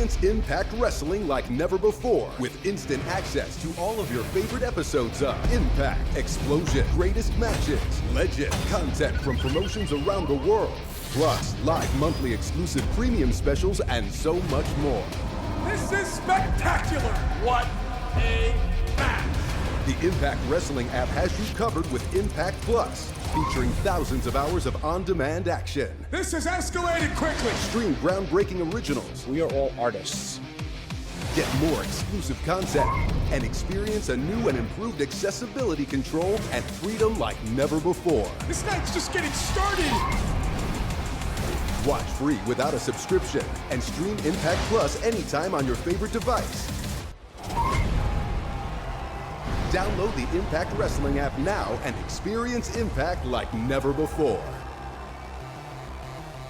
Experience Impact Wrestling like never before with instant access to all of your favorite episodes of Impact, Explosion, Greatest Matches, Legend, content from promotions around the world, plus live monthly exclusive premium specials and so much more. This is spectacular! What a match! The Impact Wrestling app has you covered with Impact Plus, featuring thousands of hours of on-demand action. This has escalated quickly! Stream groundbreaking originals. We are all artists. Get more exclusive content and experience a new and improved accessibility control and freedom like never before. This night's just getting started! Watch free without a subscription and stream Impact Plus anytime on your favorite device. Download the Impact Wrestling app now and experience Impact like never before.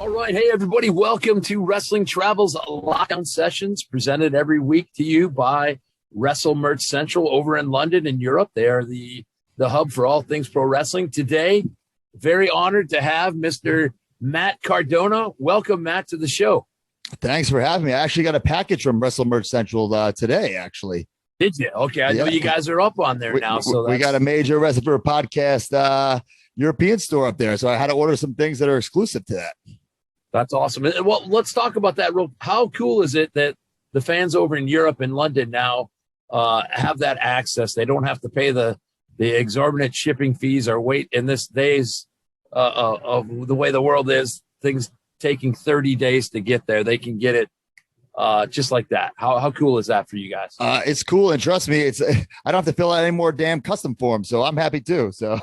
All right. Hey, everybody. Welcome to Wrestling Travels Lockdown Sessions, presented every week to you by Wrestle Merch Central over in London and Europe. They are the hub for all things pro wrestling. Today, very honored to have Mr. Matt Cardona. Welcome, Matt, to the show. Thanks for having me. I actually got a package from Wrestle Merch Central today, actually. Did you? Okay, I know you guys are up on there now. So we got a major Wrestle for a Podcast European store up there, so I had to order some things that are exclusive to that. That's awesome. Well, let's talk about that. How cool is it that the fans over in Europe and London now have that access? They don't have to pay the exorbitant shipping fees or wait in this days of the way the world is. Things taking 30 days to get there. They can get it just like that. How cool is that for you guys? It's cool, and trust me, I don't have to fill out any more damn custom forms, so I'm happy too. So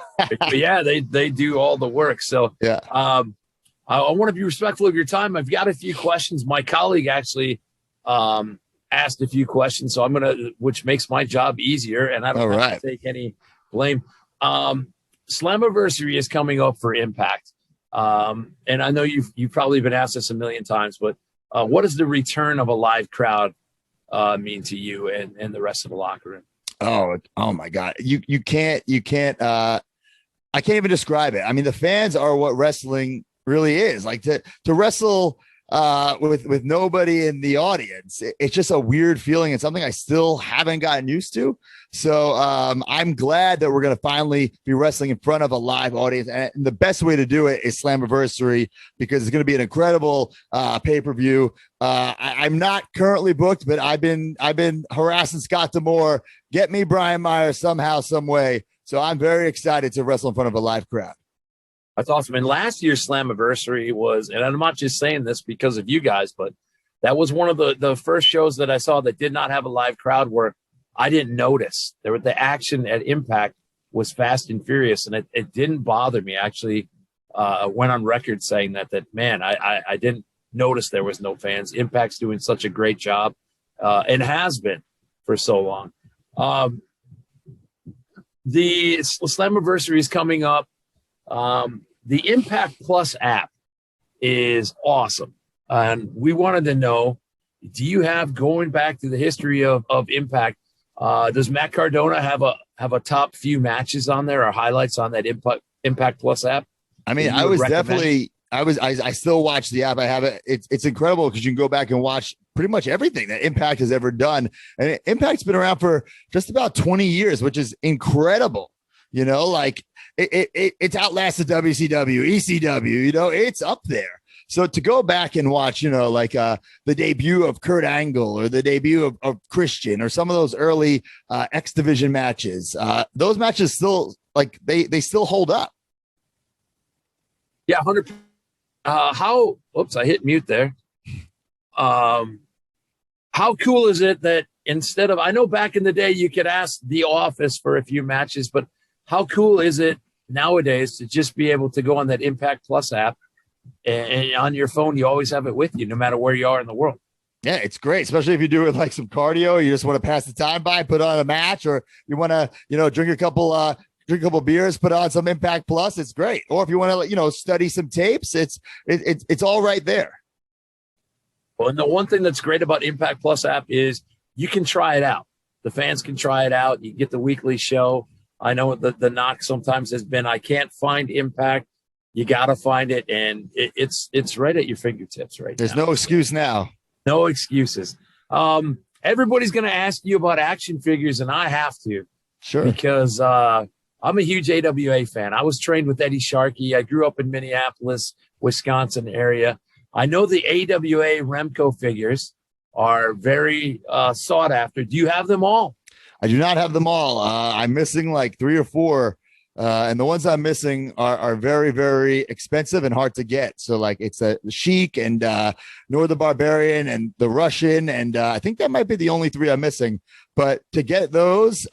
yeah, they do all the work. So yeah, I want to be respectful of your time. I've got a few questions. My colleague actually asked a few questions, so I'm gonna, which makes my job easier, and I don't have to take any blame. Slammiversary is coming up for Impact, and I know you've probably been asked this a million times, but what does the return of a live crowd mean to you and the rest of the locker room? Oh my God. You can't, I can't even describe it. I mean, the fans are what wrestling really is. Like to wrestle with nobody in the audience. It's just a weird feeling and something I still haven't gotten used to. So I'm glad that we're going to finally be wrestling in front of a live audience. And the best way to do it is Slammiversary, because it's going to be an incredible pay-per-view. I'm not currently booked, but I've been harassing Scott D'Amore. Get me Brian Myers somehow, some way. So I'm very excited to wrestle in front of a live crowd. That's awesome. And last year's Slammiversary was, and I'm not just saying this because of you guys, but that was one of the first shows that I saw that did not have a live crowd where I didn't notice. The action at Impact was fast and furious, and it didn't bother me. I actually went on record saying that man, I didn't notice there was no fans. Impact's doing such a great job and has been for so long. The Slammiversary is coming up. The Impact Plus app is awesome. And we wanted to know, do you have, going back to the history of Impact, does Matt Cardona have a top few matches on there or highlights on that Impact Plus app? I mean, I still watch the app. I have it. It's incredible because you can go back and watch pretty much everything that Impact has ever done. And Impact's been around for just about 20 years, which is incredible. You know, like it's outlasted WCW, ECW, you know, it's up there. So to go back and watch, you know, like the debut of Kurt Angle or the debut of Christian or some of those early X Division matches, those matches still, like, they still hold up. Yeah, 100%. Whoops, I hit mute there. How cool is it that instead of, I know back in the day you could ask The Office for a few matches, but how cool is it nowadays to just be able to go on that Impact Plus app and on your phone, you always have it with you no matter where you are in the world? Yeah, it's great, especially if you do it like some cardio, you just want to pass the time by, put on a match, or you want to, you know, drink a couple beers, put on some Impact Plus. It's great. Or if you want to, you know, study some tapes, it's all right there. Well, and the one thing that's great about Impact Plus app is you can try it out. The fans can try it out. You get the weekly show. I know the knock sometimes has been, I can't find Impact. You got to find it. And it's right at your fingertips right There's now. no excuse now. No excuses. Everybody's going to ask you about action figures, and I have to. Sure. Because I'm a huge AWA fan. I was trained with Eddie Sharkey. I grew up in Minneapolis, Wisconsin area. I know the AWA Remco figures are very sought after. Do you have them all? I do not have them all. I'm missing like 3 or 4. And the ones I'm missing are very, very expensive and hard to get. So like it's the Sheik and Nor the Barbarian and the Russian. And I think that might be the only 3 I'm missing. But to get those,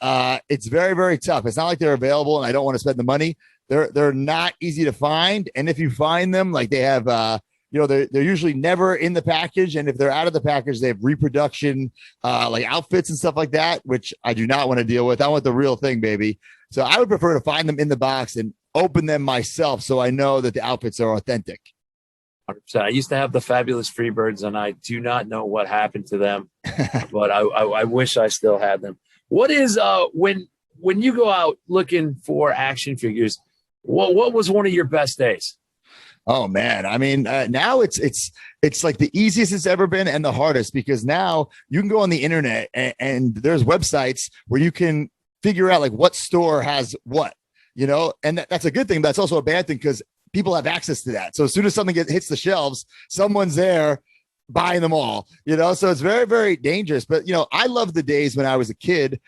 it's very, very tough. It's not like they're available and I don't want to spend the money. They're not easy to find. And if you find them, like they have, they're usually never in the package. And if they're out of the package, they have reproduction, like outfits and stuff like that, which I do not want to deal with. I want the real thing, baby. So I would prefer to find them in the box and open them myself so I know that the outfits are authentic. 100%. I used to have the fabulous Freebirds, and I do not know what happened to them, but I wish I still had them. What is when you go out looking for action figures, what was one of your best days? Oh man, I mean, now it's like the easiest it's ever been and the hardest, because now you can go on the internet and there's websites where you can figure out like what store has what, and that's a good thing, but that's also a bad thing because people have access to that. So as soon as something hits the shelves, someone's there buying them all, so it's very, very dangerous. But, I love the days when I was a kid,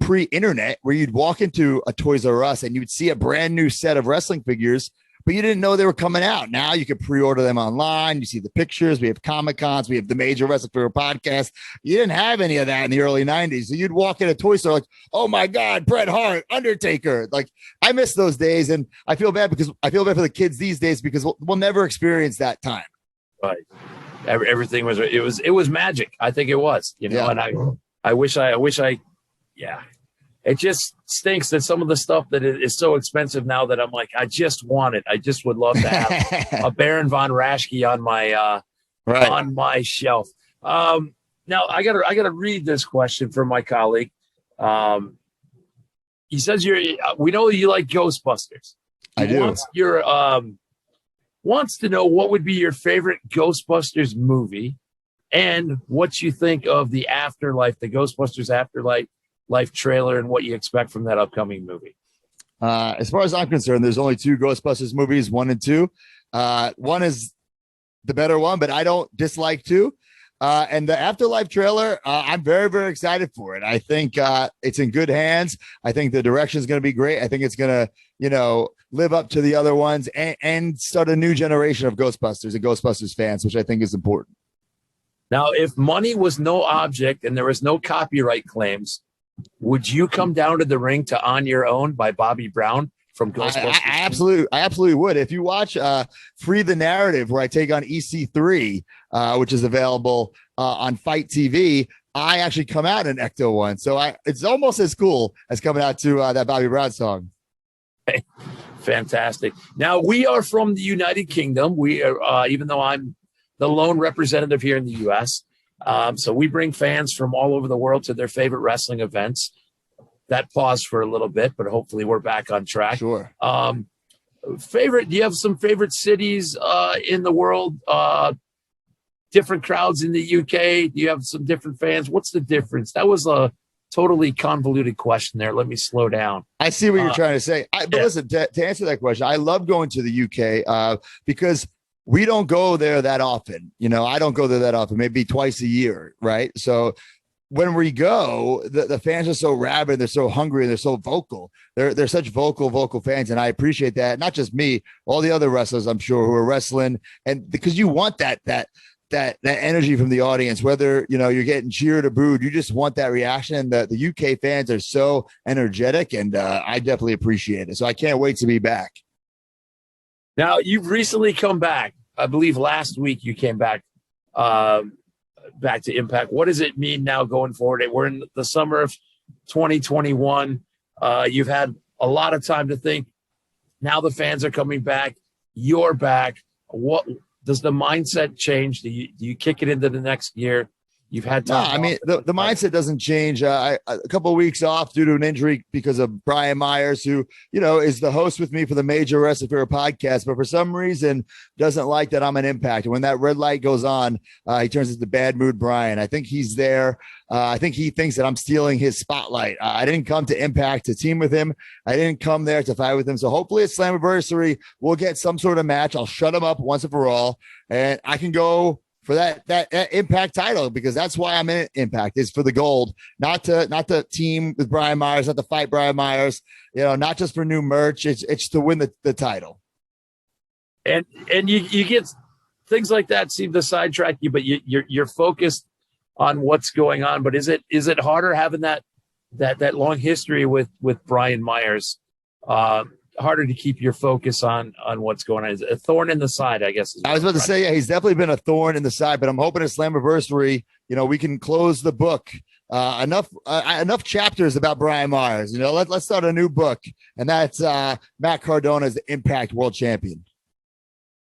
pre-internet, where you'd walk into a Toys R Us and you'd see a brand new set of wrestling figures, but you didn't know they were coming out. Now you can pre-order them online. You see the pictures. We have Comic-Cons. We have the Major Wrestling Figure Podcast. You didn't have any of that in the early 90s. So you'd walk in a toy store like, oh my God, Bret Hart, Undertaker. Like, I miss those days. And I feel bad for the kids these days because we'll never experience that time. Right. Everything was magic. I think it was, Yeah. And I wish yeah. It just stinks that some of the stuff that is so expensive now that I'm like, I just want it. I just would love to have a Baron von Raschke on my shelf. Now I gotta read this question from my colleague. He says we know you like Ghostbusters. I do. Wants to know what would be your favorite Ghostbusters movie and what you think of the Afterlife, the Ghostbusters Afterlife trailer, and what you expect from that upcoming movie. As far as I'm concerned, there's only 2 Ghostbusters movies, 1 and 2. 1 is the better one, but I don't dislike 2. And the Afterlife trailer, I'm very, very excited for it. I think it's in good hands. I think the direction is going to be great. I think it's going to, live up to the other ones and start a new generation of Ghostbusters and Ghostbusters fans, which I think is important. Now, if money was no object and there was no copyright claims, would you come down to the ring to On Your Own by Bobby Brown from Ghostbusters? I absolutely would. If you watch Free the Narrative, where I take on EC3, which is available on Fight TV, I actually come out in Ecto 1. So it's almost as cool as coming out to that Bobby Brown song. Hey, fantastic. Now, we are from the United Kingdom. We are, even though I'm the lone representative here in the U.S., so we bring fans from all over the world to their favorite wrestling events. That paused for a little bit, but hopefully we're back on track. Sure. Do you have some favorite cities in the world? Different crowds in the UK? Do you have some different fans? What's the difference? That was a totally convoluted question there. Let me slow down. I see what you're trying to say. But listen, to answer that question, I love going to the UK because we don't go there that often. I don't go there that often, maybe twice a year. Right. So when we go, the fans are so rabid, they're so hungry, and they're so vocal. They're such vocal fans. And I appreciate that. Not just me, all the other wrestlers, I'm sure, who are wrestling. And because you want that energy from the audience, whether, you're getting cheered or booed, you just want that reaction. The UK fans are so energetic, and I definitely appreciate it. So I can't wait to be back. Now, you've recently come back. I believe last week you came back to Impact. What does it mean now going forward? We're in the summer of 2021. You've had a lot of time to think. Now the fans are coming back. You're back. What does the mindset change? Do you kick it into the next year? You've had No, time. I mean, the mindset doesn't change. A couple of weeks off due to an injury because of Brian Myers, who, is the host with me for the Major Wrestling Fear podcast, but for some reason doesn't like that I'm an Impact. And when that red light goes on, he turns into bad mood Brian. I think he's there. I think he thinks that I'm stealing his spotlight. I didn't come to Impact to team with him. I didn't come there to fight with him. So hopefully at Slammiversary, we'll get some sort of match. I'll shut him up once and for all, and I can go for that Impact title, because that's why I'm in Impact, is for the gold, not to team with Brian Myers, not to fight Brian Myers, not just for new merch. It's to win the title. And you get things like that seem to sidetrack you, but you're focused on what's going on. But is it harder having that long history with Brian Myers? Harder to keep your focus on what's going on. Is a thorn in the side, I guess. I was about to say, yeah, he's definitely been a thorn in the side, but I'm hoping at Slammiversary, we can close the book. Enough chapters about Brian Myers. Let's start a new book, and that's Matt Cardona as the Impact World Champion.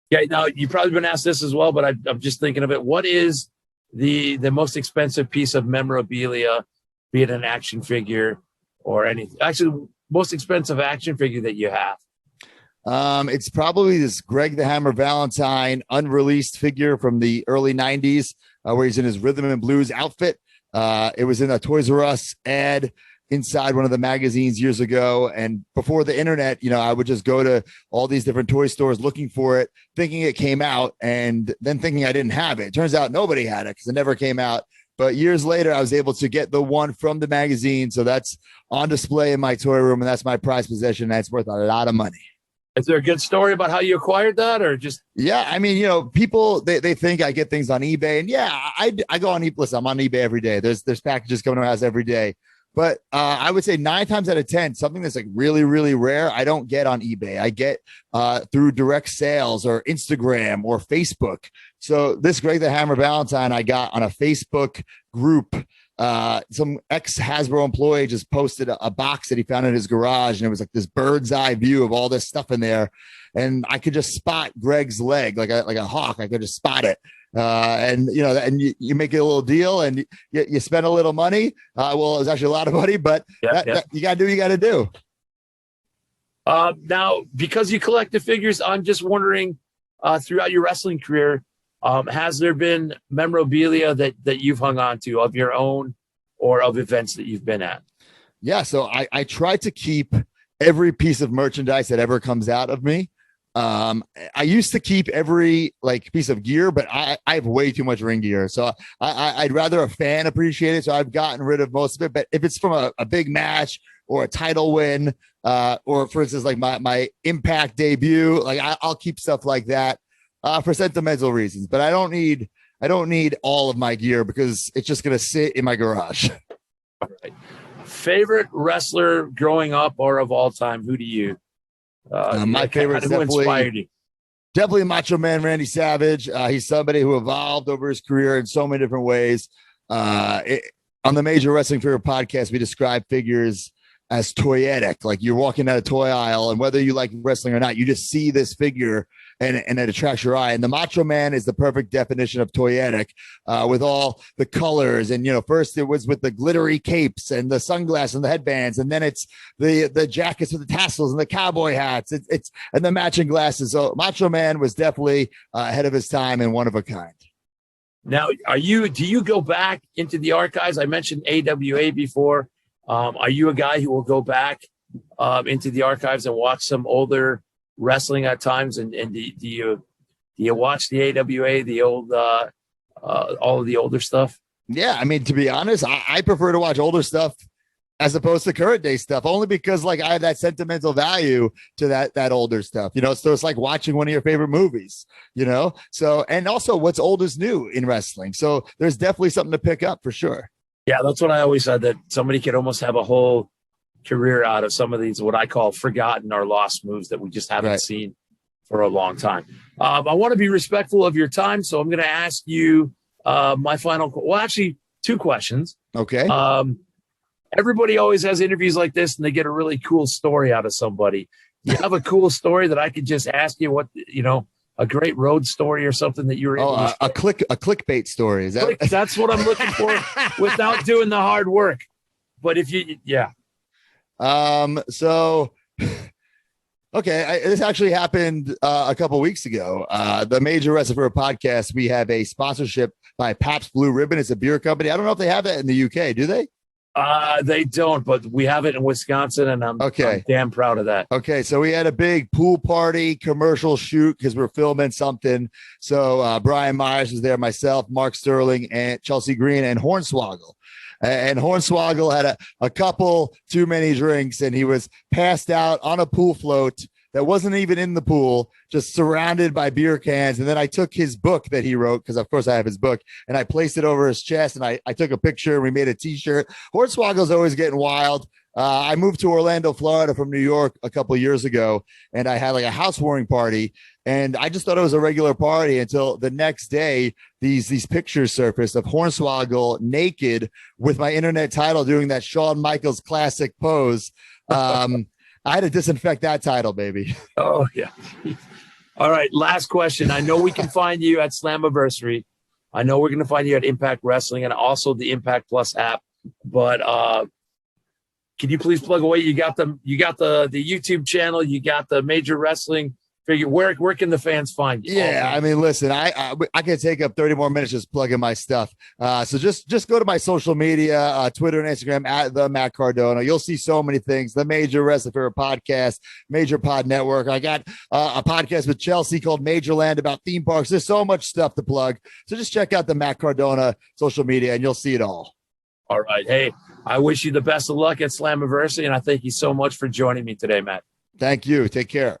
Yeah, now you've probably been asked this as well, but I'm just thinking of it. What is the most expensive piece of memorabilia, be it an action figure or anything? Actually, most expensive action figure that you have? It's probably this Greg the Hammer Valentine unreleased figure from the early 90s, where he's in his rhythm and blues outfit. It was in a Toys R Us ad inside one of the magazines years ago. And before the internet, I would just go to all these different toy stores looking for it, thinking it came out, and then thinking I didn't have it. Turns out nobody had it because it never came out. But years later, I was able to get the one from the magazine. So that's on display in my toy room, and that's my prized possession. That's worth a lot of money. Is there a good story about how you acquired that, or just? Yeah, I mean, people, they think I get things on eBay, and yeah, I go on eBay. Listen, I'm on eBay every day. There's packages coming to my house every day. But I would say 9 times out of 10, something that's like really, really rare, I don't get on eBay. I get through direct sales or Instagram or Facebook. So this Greg the Hammer Valentine I got on a Facebook group. Some ex-Hasbro employee just posted a box that he found in his garage, and it was like this bird's eye view of all this stuff in there. And I could just spot Greg's leg like a hawk. I could just spot it. And you make it a little deal, and you spend a little money. Well, it was actually a lot of money, but that you got to do what you got to do. Now, because you collect the figures, I'm just wondering, throughout your wrestling career, has there been memorabilia that you've hung on to of your own or of events that you've been at? Yeah. So I try to keep every piece of merchandise that ever comes out of me. I used to keep every piece of gear, but I have way too much ring gear. So I'd rather a fan appreciate it. So I've gotten rid of most of it. But if it's from a big match or a title win, or for instance, like my Impact debut, I'll keep stuff like that for sentimental reasons. But I don't need all of my gear because it's just going to sit in my garage. All right. Favorite wrestler growing up or of all time? Who do you? My favorite is definitely Macho Man Randy Savage. He's somebody who evolved over his career in so many different ways. On the Major Wrestling Fear podcast, we describe figures as toyetic. Like you're walking down a toy aisle, and whether you like wrestling or not, you just see this figure and it attracts your eye. And the Macho Man is the perfect definition of toyetic, with all the colors. And, first it was with the glittery capes and the sunglasses and the headbands. And then it's the jackets with the tassels and the cowboy hats. It's and the matching glasses. So Macho Man was definitely ahead of his time and one of a kind. Now, do you go back into the archives? I mentioned AWA before. Are you a guy who will go back into the archives and watch some older wrestling at times? And do you watch the AWA, the old all of the older stuff? Yeah, I mean, to be honest, I prefer to watch older stuff as opposed to current day stuff, only because I have that sentimental value to that older stuff. So it's like watching one of your favorite movies. So, and also what's old is new in wrestling. So there's definitely something to pick up for sure. Yeah, that's what I always said, that somebody could almost have a whole career out of some of these, what I call forgotten or lost moves that we just haven't seen for a long time. I want to be respectful of your time, so I'm going to ask you my final, actually 2 questions. Okay. Everybody always has interviews like this, and they get a really cool story out of somebody. You have a cool story that I could just ask you a great road story or something that you were able to a clickbait story. Is that that's what I'm looking for without doing the hard work. But if you, yeah. So, okay. This actually happened a couple weeks ago. The Major Wrestling for a Podcast, we have a sponsorship by Pabst Blue Ribbon. It's a beer company. I don't know if they have that in the UK. Do they? They don't, but we have it in Wisconsin, and I'm damn proud of that. Okay, so we had a big pool party commercial shoot because we're filming something. So Brian Myers was there, myself, Mark Sterling, and Chelsea Green, and Hornswoggle. And Hornswoggle had a couple too many drinks, and he was passed out on a pool float that wasn't even in the pool, just surrounded by beer cans. And then I took his book that he wrote, because of course I have his book, and I placed it over his chest, and I took a picture, and we made a t-shirt. Hornswoggle's always getting wild. I moved to Orlando, Florida from New York a couple of years ago, and I had like a housewarming party, and I just thought it was a regular party until the next day, these pictures surfaced of Hornswoggle naked with my internet title doing that Shawn Michaels classic pose. I had to disinfect that title, baby. Oh, yeah. All right. Last question. I know we can find you at Slammiversary. I know we're going to find you at Impact Wrestling and also the Impact Plus app. But can you please plug away? You got the YouTube channel. You got the Major Wrestling. Figure where can the fans find you? Yeah, I mean, listen, I can take up 30 more minutes just plugging my stuff. So just go to my social media, Twitter and Instagram at the Matt Cardona. You'll see so many things. The Major Wrestling for a Podcast, Major Pod Network. I got a podcast with Chelsea called Majorland about theme parks. There's so much stuff to plug. So just check out the Matt Cardona social media and you'll see it all. All right. Hey, I wish you the best of luck at Slammiversary, and I thank you so much for joining me today, Matt. Thank you. Take care.